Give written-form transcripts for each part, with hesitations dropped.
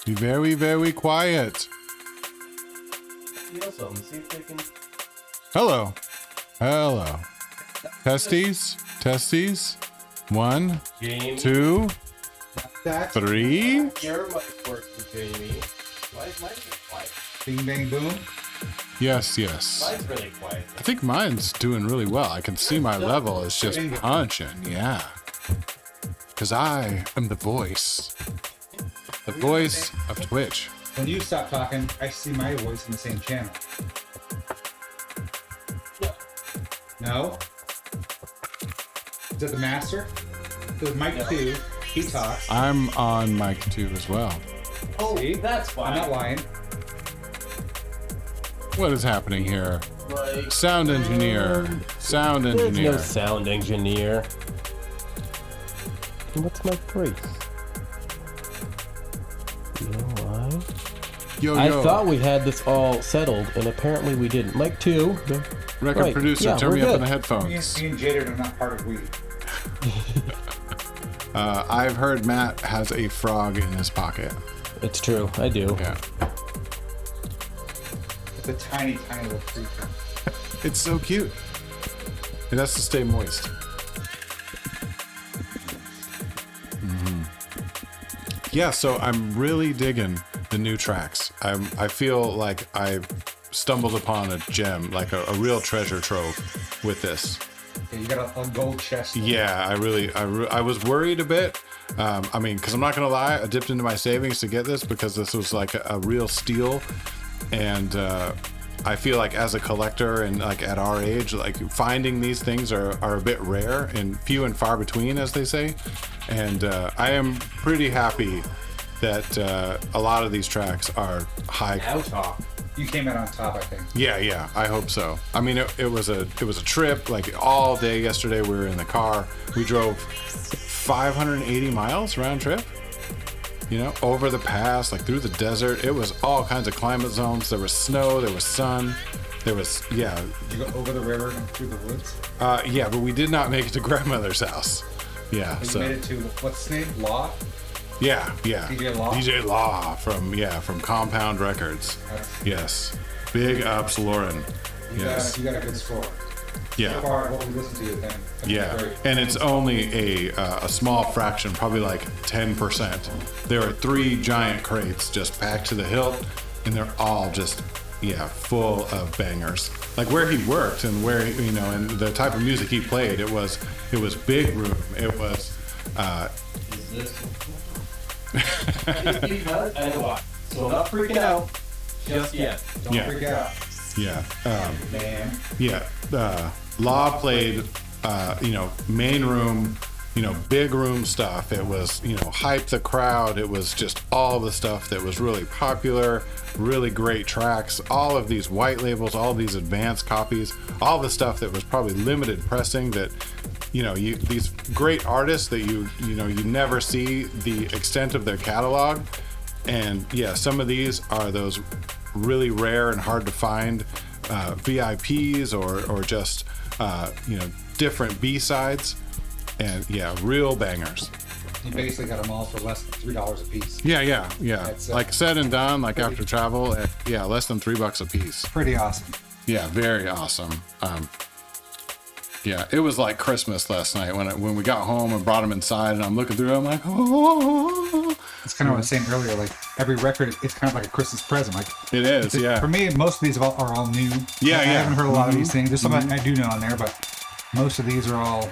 Be very, very quiet. You know something, see if they can... Hello. Hello. Testes. Testes. 1, Jaime. 2, That 3. Your mic works for Jaime. Why is mine so quiet? bing bang boom. Yes, yes. Mine's really quiet. I think mine's doing really well. I can see my level is just punching. Yeah. Because I am the voice. The voice of Twitch. When you stop talking, I see my voice in the same channel. No? Is that the master? So Mike 2, he talks. I'm on mic 2 as well. Oh, See? that's fine. I'm not lying. What is happening here? Like, Sound engineer. Sound there's engineer. no sound engineer. What's my price? You know why? Yo, I yo. thought we had this all settled, and apparently we didn't. Mike 2. Record Right. producer, Yeah, turn we're me up in good. the Me headphones. and Jaded are not part of we. I've heard Matt has a frog in his pocket. It's true. I do. Yeah. It's a tiny, tiny little creature. It's so cute. It has to stay moist. Yeah, so I'm really digging the new tracks. I feel like I stumbled upon a gem, like a real treasure trove with this. Yeah, you got a gold chest. Yeah, I was worried a bit. I mean, because I'm not gonna lie, I dipped into my savings to get this because this was like a real steal, and I feel like as a collector and like at our age, like finding these things are a bit rare and few and far between, as they say. And I am pretty happy that a lot of these tracks are high. Now talk. You came out on top, I think. Yeah, I hope so. I mean, it was a trip. Like all day yesterday, we were in the car. We drove 580 miles round trip. You know, over the pass, like through the desert. It was all kinds of climate zones. There was snow, there was sun, there was Did you go over the river and through the woods? yeah, but we did not make it to grandmother's house. Yeah, You so made it to, what's his name? Law? yeah. DJ Law? DJ Law from Compound Records. Yes, big ups, Lauren. Yes, You got a good score. So yeah. far, what we listened to then. Yeah, and it's only a small fraction, probably like 10%. There are 3 giant crates just packed to the hilt, and they're all just, full of bangers. Like where he worked and where, and the type of music he played, it was big room. It was, Is this? I know why. So I'm not freaking out just yet. Don't Yeah. freak out, yeah, man. yeah. Law played, main room, big room stuff. It was, hype the crowd. It was just all the stuff that was really popular, really great tracks, all of these white labels, all these advanced copies, all the stuff that was probably limited pressing that, these great artists that you never see the extent of their catalog. And yeah, some of these are those really rare and hard to find VIPs or just, different B-sides. And yeah, real bangers. You basically got them all for less than $3 a piece. Yeah. That's, Like said and done, like after travel, less than $3 a piece. Pretty awesome. Yeah, very awesome. Yeah, it was like Christmas last night when we got home and brought them inside, and I'm looking through. I'm like, oh. It's kind of what I was saying earlier. Like every record, it's kind of like a Christmas present. Like It is, yeah. For me, most of these are all new. Yeah, I yeah. haven't heard a lot of these things. There's some I do know on there, but most of these are all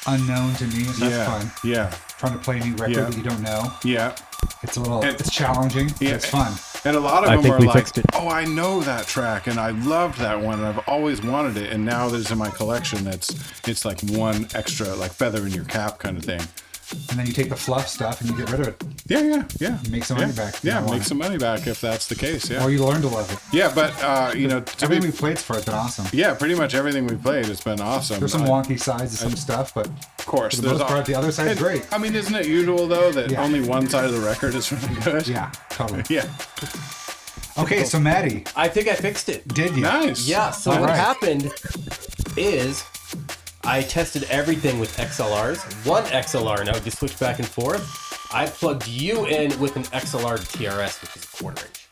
unknown to me. And that's fun. Yeah, Trying to play a new record Yeah. that you don't know. yeah. It's a little. And- it's challenging. But Yeah. it's fun. And a lot of I them think are we like, fixed it. oh, I know that track, and I loved that one, and I've always wanted it, and now there's in my collection. It's like one extra, like feather in your cap kind of thing. And then you take the fluff stuff and you get rid of it. Yeah. You make some money back. if you Yeah, don't want make it. some money back if that's the case. Yeah. Or you learn to love it. Yeah, but to Everything be, we played for it's been awesome. yeah, pretty much everything we played has been awesome. There's some wonky sides to some stuff, but Of course, for the most there's part, the other side's and, great. I mean, isn't it usual though that Yeah. only one side of the record is really good? Yeah, totally. Yeah. Okay, so Maddie, I think I fixed it. did you? Nice. Yeah, so All what right. happened is I tested everything with XLRs. One XLR, now we just switch back and forth. I plugged you in with an XLR TRS, which is a 1/4 inch.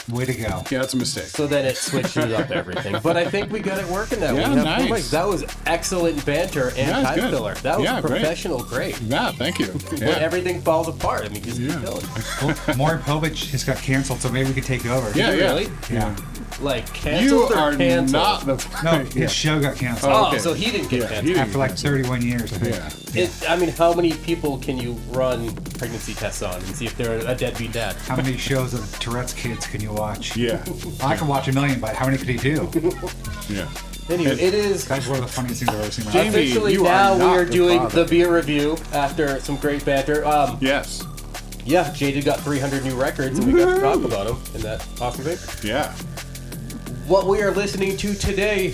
Way to go. Yeah, that's a mistake. So then it switches up everything. But I think we got it working now. Yeah, We have nice. four mics. That was excellent banter and Yeah, it's time good. filler. That was Yeah, great. professional grade. Yeah, thank you. When Yeah. everything falls apart, I mean, just keep going. Well, Maury Povich just got canceled, so maybe we could take over. Yeah, yeah. Really? Yeah. Like, You canceled or are canceled? not the. No, his show got canceled Oh, okay. so he didn't get Yeah, canceled. he didn't. after like 31 years, I think. Yeah. I mean, how many people can you run pregnancy tests on and see if they're a deadbeat dad? How many shows of Tourette's kids can you watch? Yeah. I can watch 1 million, but how many could he do? Yeah. Anyway, it is That's one of the funniest things I've ever seen in my Jamie, life. officially you are now we not are the doing father. the beer review after some great banter. Yes. Yeah, Jaded got 300 new records and we got to talk about them in that awesome paper. Yeah. What we are listening to today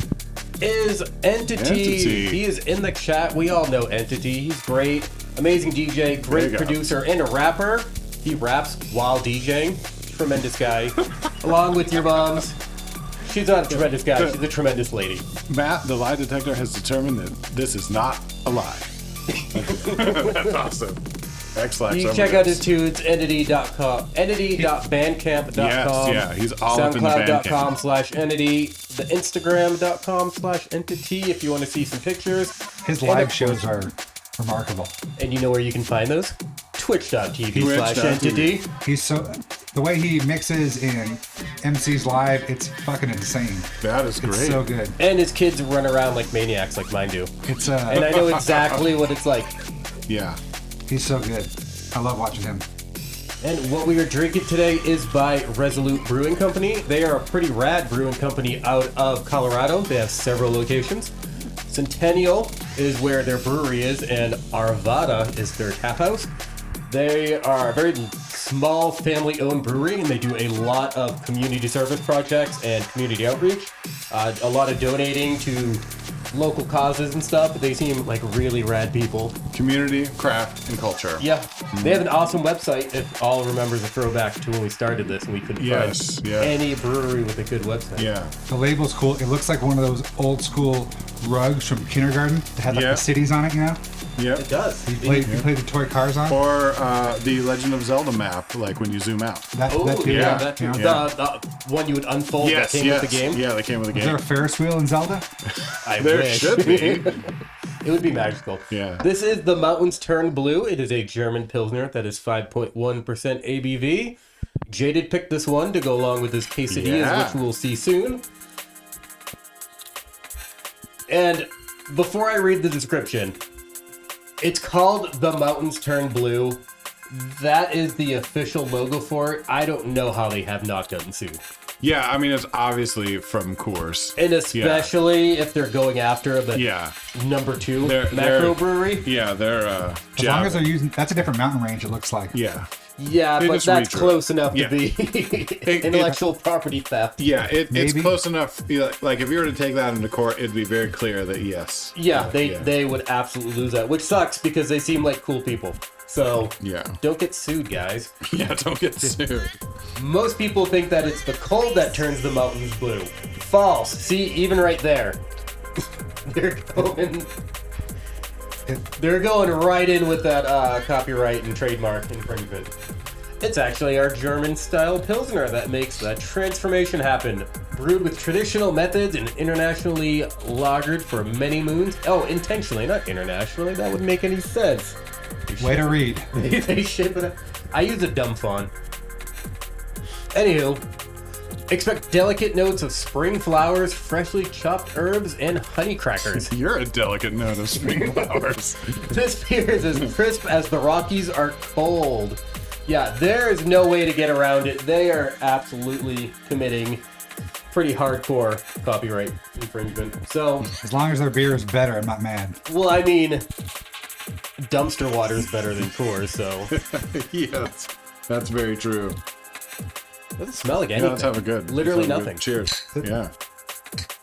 is Entitee. Entitee. He is in the chat. We all know Entitee. He's great, amazing DJ, There great you go. producer, and a rapper. He raps while DJing. Tremendous guy. Along with your mom's. She's not a tremendous guy. She's a tremendous lady. Matt, the lie detector, has determined that this is not a lie. That's awesome. X-Lax. You can check out his tunes, entity.com, entity.bandcamp.com. Yes, yeah, he's all up in the Bandcamp. SoundCloud.com/entity, the Instagram.com/entity if you want to see some pictures. His And live of shows course- are remarkable. And you know where you can find those? Twitch.tv/entity. He's so the way he mixes and MCs live, it's fucking insane. That is great. It's so good. And his kids run around like maniacs like mine do. It's And I know exactly what it's like. Yeah. he's so good. I love watching him. And what we are drinking today is by Resolute Brewing Company. They are a pretty rad brewing company out of Colorado. They have several locations. Centennial is where their brewery is, and Arvada is their tap house. They are a very small family-owned brewery, and they do a lot of community service projects and community outreach. A lot of donating to local causes and stuff. They seem like really rad people. Community, craft, and culture. Yeah, they have an awesome website. If all remembers a throwback to when we started this and we couldn't Yes, find yeah. any brewery with a good website. Yeah. The label's cool. It looks like one of those old school rugs from kindergarten that had like Yeah. the cities on it, you know? Yep. It does. You play the toy cars on? Or the Legend of Zelda map, like when you zoom out. That Oh, too, yeah, yeah, that too. yeah. The one you would unfold Yes, that came yes. with the game. Yeah, that came with the Is there a game. Ferris wheel in Zelda? I There wish. should be. It would be magical. Yeah. This is the Mountains Turn Blue. It is a German Pilsner that is 5.1% ABV. Jaded picked this one to go along with his quesadillas, Yeah. which we'll see soon. And before I read the description, it's called the Mountains Turn Blue. That is the official logo for it. I don't know how they have not gotten sued. Yeah, I mean, it's obviously from Coors. And especially if they're going after the Yeah. number 2 They're- macro brewery. Yeah, they're As long as they're using, that's a different mountain range, it looks like. Yeah. Yeah, They but just that's redrew close it. enough Yeah. to be intellectual property theft. Yeah, it's Maybe. close enough. Like, if you were to take that into court, it'd be very clear that yes. Yeah, they would absolutely lose that, which sucks because they seem like cool people. So Yeah. don't get sued, guys. Yeah, don't get sued. Most people think that it's the cold that turns the mountains blue. False. See, even right there. They're going right in with that copyright and trademark infringement. It's actually our German-style Pilsner that makes that transformation happen. Brewed with traditional methods and internationally lagered for many moons. Oh, intentionally, not internationally. That wouldn't make any sense. Way to read. They ship it. I use a dumb font. Anywho, expect delicate notes of spring flowers, freshly chopped herbs, and honey crackers. You're a delicate note of spring flowers. This beer is as crisp as the Rockies are cold. Yeah, there is no way to get around it. They are absolutely committing pretty hardcore copyright infringement. So, As long as their beer is better, I'm not mad. well, I mean, dumpster water is better than Coors, so Yes, that's very true. it doesn't smell like Yeah, anything. let's have a good. Literally let's have a nothing. good Cheers. Yeah.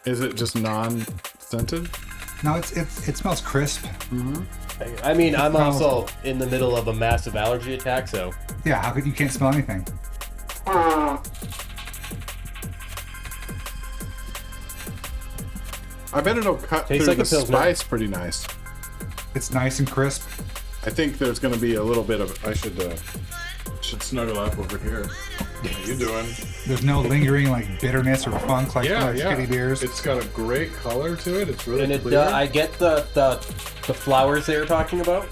Is it just non-scented? No, it smells crisp. I mean, I'm also in the middle of a massive allergy attack, so Yeah, how could you can't smell anything? I bet it'll cut Tastes through like a the Pilsner. spice pretty nice. It's nice and crisp. I think there's going to be a little bit of. I should snuggle up over here. How you doing? There's no lingering like bitterness or funk like shitty beers. It's got a great color to it. It's really And clear. I get the flowers they were talking about.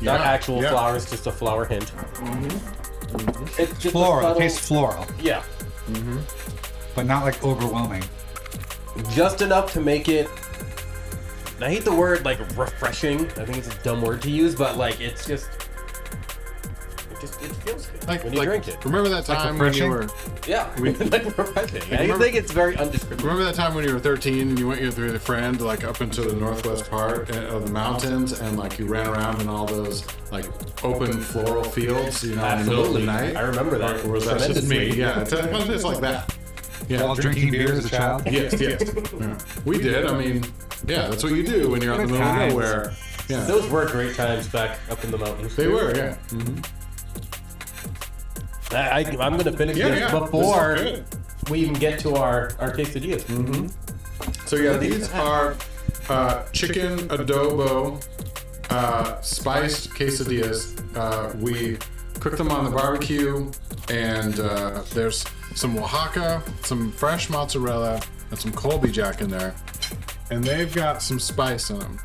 Not actual flowers, just a flower hint. It's just Floral. It tastes floral. Yeah. But not like overwhelming. Just enough to make it. I hate the word like refreshing. I think it's a dumb word to use, but like it's just. It feels good when you drink it. Remember that time when you were? Yeah, like refreshing. I think it's very undescriptible. Remember that time when you were 13 and you went with your friend like up into the northwest part of the mountains and like you ran around in all those like open floral fields, you know, in the middle of the night? I remember that. Or was that just me? Yeah, it's like that. Yeah, While drinking beer as a child? Yes. Yeah. We did. I mean, yeah, that's what you do when you're out in the middle of nowhere. Yeah. Those were great times back up in the mountains. They were, yeah. I'm going to finish this before we even get to our quesadillas. So yeah, these are chicken adobo spiced quesadillas. We cook them on the barbecue, and there's some Oaxaca, some fresh mozzarella, and some Colby Jack in there, and they've got some spice in them.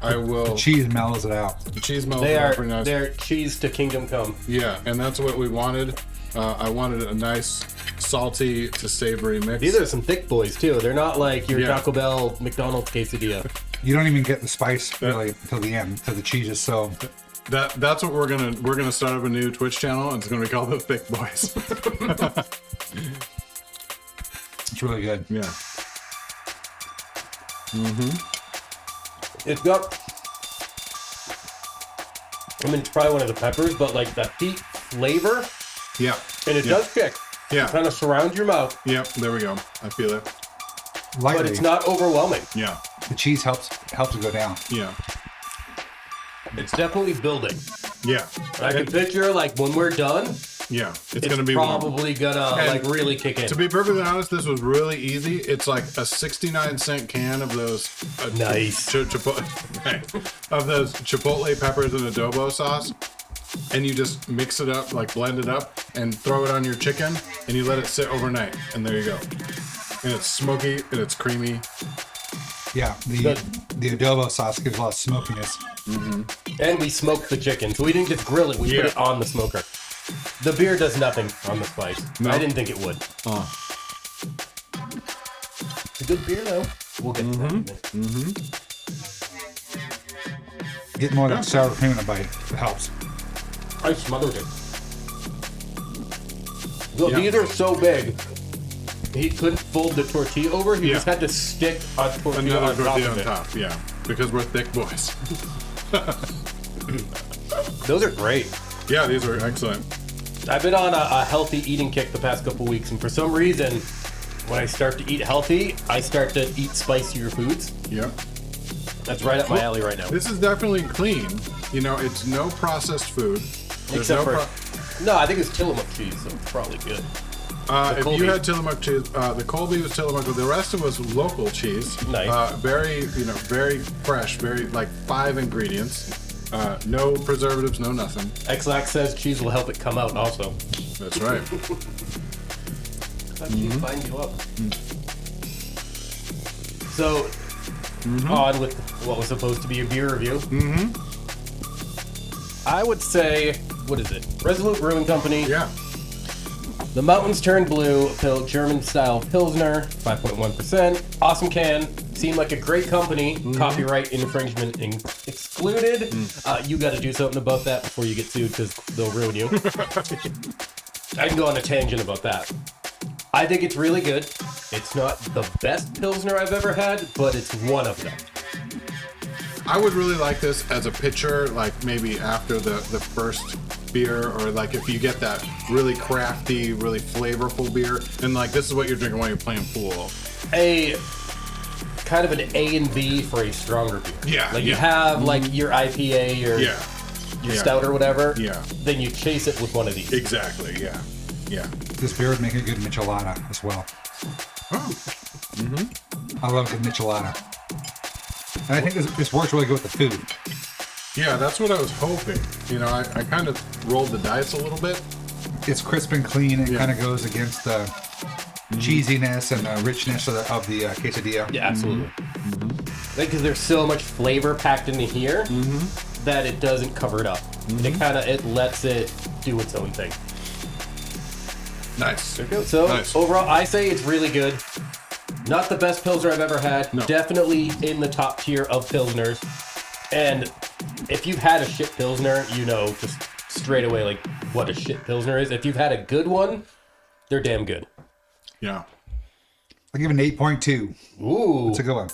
The cheese mellows it out. The cheese mellows it out pretty nice. They're cheese to kingdom come. Yeah, and that's what we wanted. I wanted a nice salty to savory mix. These are some thick boys too. They're not like your Taco Bell McDonald's quesadilla. You don't even get the spice really until the end, until the cheese is so. That's what we're gonna start up a new Twitch channel, and it's gonna be called the Thick Boys. It's really good. Yeah. It's got. I mean, it's probably one of the peppers, but like the heat flavor. Yeah. And it does kick. Yeah. It kind of surrounds your mouth. Yep. There we go. I feel it. Lightly. But it's not overwhelming. Yeah. The cheese helps it go down. Yeah. It's definitely building. Yeah. I can picture like when we're done. Yeah. It's gonna be probably gonna like really kick in. To be perfectly honest, this was really easy. It's like a 69-cent can of those nice of those chipotle peppers and adobo sauce, and you just mix it up, like blend it up, and throw it on your chicken, and you let it sit overnight, and there you go. And it's smoky and it's creamy. Yeah, the adobo sauce gives a lot of smokiness. And we smoked the chicken, so we didn't just grill it. We put it on the smoker. The beer does nothing on the spice. No. I didn't think it would. It's a good beer, though. We'll get to that in a minute. Get more of that sour cream in a bite. It helps. I smothered it. These are so big. He couldn't fold the tortilla over. He just had to stick a tortilla on top. Yeah, because we're thick boys. Those are great. Yeah, these are excellent. I've been on a healthy eating kick the past couple weeks, and for some reason, when I start to eat healthy, I start to eat spicier foods. Yep. That's right up my alley right now. This is definitely clean. You know, it's no processed food. Except for... No, I think it's Tillamook cheese, so it's probably good. If you had Tillamook cheese, the Colby was Tillamook, but the rest of it was local cheese. Nice. Very fresh, very like 5 ingredients. No preservatives, no nothing. Xlax says cheese will help it come out also. That's right. How cheese binds you up. So, on with what was supposed to be a beer review. I would say, what is it? Resolute Brewing Company. Yeah. The Mountains Turned Blue, German-style Pilsner, 5.1%. Awesome can. Seemed like a great company. Copyright infringement excluded. You got to do something about that before you get sued because they'll ruin you. I can go on a tangent about that. I think it's really good. It's not the best Pilsner I've ever had, but it's one of them. I would really like this as a pitcher, like maybe after the first beer, or like if you get that really crafty, really flavorful beer, and like this is what you're drinking while you're playing pool. A kind of an A and B for a stronger beer. Yeah. Like you have like your IPA or your stout or whatever. Yeah. Then you chase it with one of these. Exactly. Yeah. Yeah. This beer would make a good michelada as well. Oh. I love good michelada. And I think this works really good with the food. Yeah, that's what I was hoping. You know, I kind of rolled the dice a little bit. It's crisp and clean. It kind of goes against the cheesiness and the richness of the quesadilla. Yeah, absolutely. Because there's so much flavor packed into here that it doesn't cover it up. It lets it do its own thing. Nice. So Nice. overall, I say it's really good. Not the best Pilsner I've ever had. No. Definitely in the top tier of Pilsners. And if you've had a shit Pilsner, you know just straight away like what a shit Pilsner is. If you've had a good one, they're damn good. Yeah. I'll give it an 8.2. Ooh, That's a good one.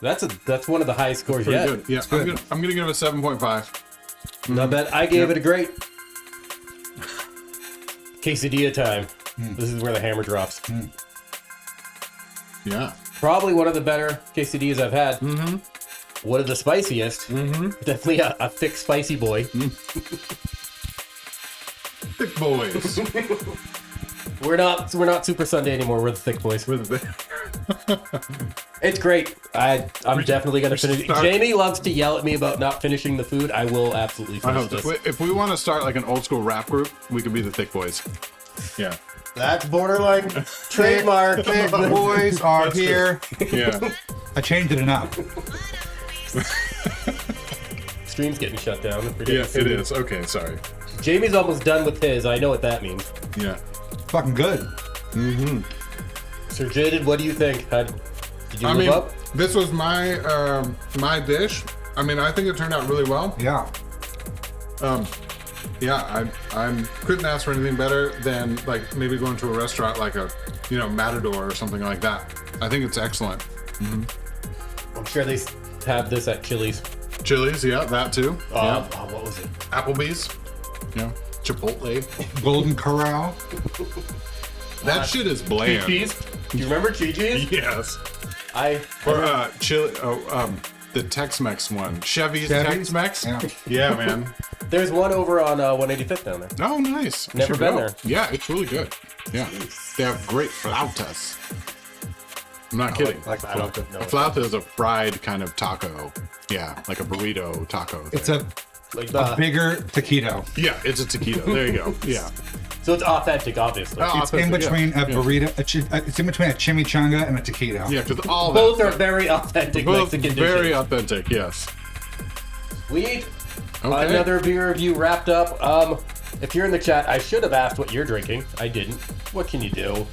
That's one of the highest scores Pretty yet. good. Yeah, good. I'm gonna give it a 7.5. Not bad. I gave it a great. Quesadilla time. This is where the hammer drops. Yeah. Probably one of the better quesadillas I've had. One of the spiciest. Definitely a thick, spicy boy. Thick boys. We're not Super Sunday anymore. We're the thick boys. It's great. I'm definitely gonna finish. Jamie loves to yell at me about not finishing the food. I will absolutely finish this. If we want to start like an old school rap group, we could be the Thick Boys. Yeah. That's borderline trademark. Big boys are here. Yeah. I changed it enough. Stream's getting shut down. Yeah, it is. Okay, sorry. Jamie's almost done with his. I know what that means. Yeah. Fucking good. Sir Jaded, what do you think? Did you I move mean, up? this was my my dish. I mean, I think it turned out really well. Yeah. Yeah, I couldn't ask for anything better than like maybe going to a restaurant like a Matador or something like that. I think it's excellent. I'm sure they have this at Chili's. Chili's, yeah, that too. Yeah. What was it? Applebee's, yeah, Chipotle. Golden Corral. That shit is bland. Chi-Chi's? Do you remember Chi-Chi's? Yes. Or Chili. The Tex-Mex one. Chevy's Chevy's? Tex-Mex. Yeah. Yeah, man. There's one over on 185th down there. Oh, nice. We Never should been go. there. Yeah, it's really good. Yeah. They have great flautas. I'm not kidding. Like I don't know. A flauta is a fried kind of taco. Yeah, like a burrito taco. It's thing. Like a bigger taquito. Yeah, it's a taquito. There you go. Yeah. So it's authentic, obviously. Oh, It's in between a burrito. It's in between a chimichanga and a taquito. Yeah, because all Both that are very authentic both Mexican very dishes. authentic. Yes. Sweet. Okay. Another beer review wrapped up. If you're in the chat, I should have asked what you're drinking. I didn't. What can you do?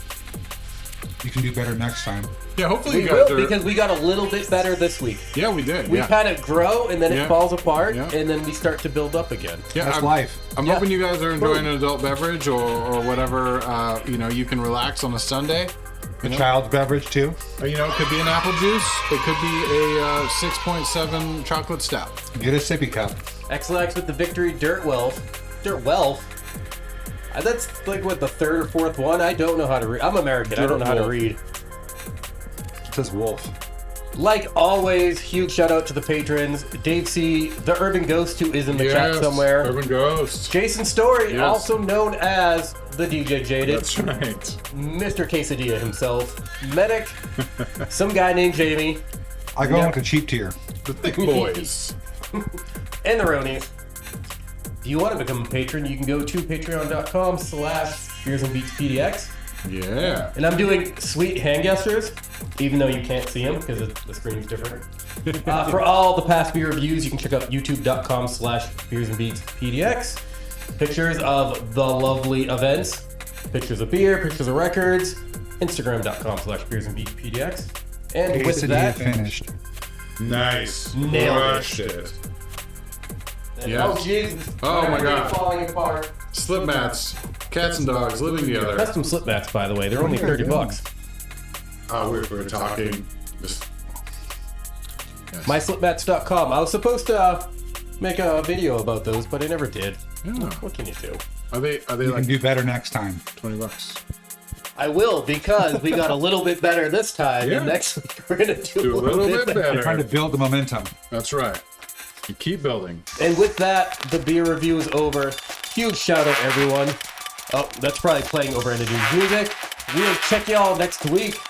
You can do better next time. Yeah, hopefully We you guys will, are. because we got a little bit better this week. Yeah, we did. We've Yeah. had it grow, and then Yeah. it falls apart, Yeah. and then we start to build up again. Yeah, That's I'm, life. I'm Yeah. hoping you guys are enjoying an adult beverage or whatever. You can relax on a Sunday. A child's beverage too. Or, it could be an apple juice. It could be a 6.7 chocolate stout. Get a sippy cup. XLX with the victory, Dirt Welf. Dirt Welf? That's like, what, the third or fourth one? I don't know how to read. I'm American. I don't know how to Wolf. read. It says wolf. Like always, huge shout out to the patrons. DaveC, TheUrbanGhost, who is in the chat somewhere. EVGA. Jason Storey, Yes. also known as the DJ Jaded. That's right. Mr. Quesadilla himself. mEDIK, some guy named Jamie, I go Yep. with the cheap tier. The thick boys. and the Ronies. If you want to become a patron, you can go to patreon.com/beersandbeatspdx. Yeah. And I'm doing sweet hand gestures, even though you can't see them because the screen's different. For all the past beer reviews, you can check out youtube.com/beersandbeatspdx. Pictures of the lovely events, pictures of beer, pictures of records, instagram.com/beersandbeatspdx. And with Quesadilla that, finished. Nice. Nailed it. Crushed it. Yes. oh Jesus! Oh, my Everything God. falling apart. Slip mats. Cats and dogs living together. Custom slip mats, by the way, they're only $30. We were talking. Just, MySlipmats.com. I was supposed to make a video about those, but I never did. yeah. What can you do? Are they You can like do better next time. $20? I will, because we got a little bit better this time, Yeah. and next week we're gonna do Do a little bit You're trying to better. build the momentum. That's right. You keep building. And with that, the beer review is over. Huge shout out, everyone. Oh, that's probably playing over Entitee's music. We'll check y'all next week.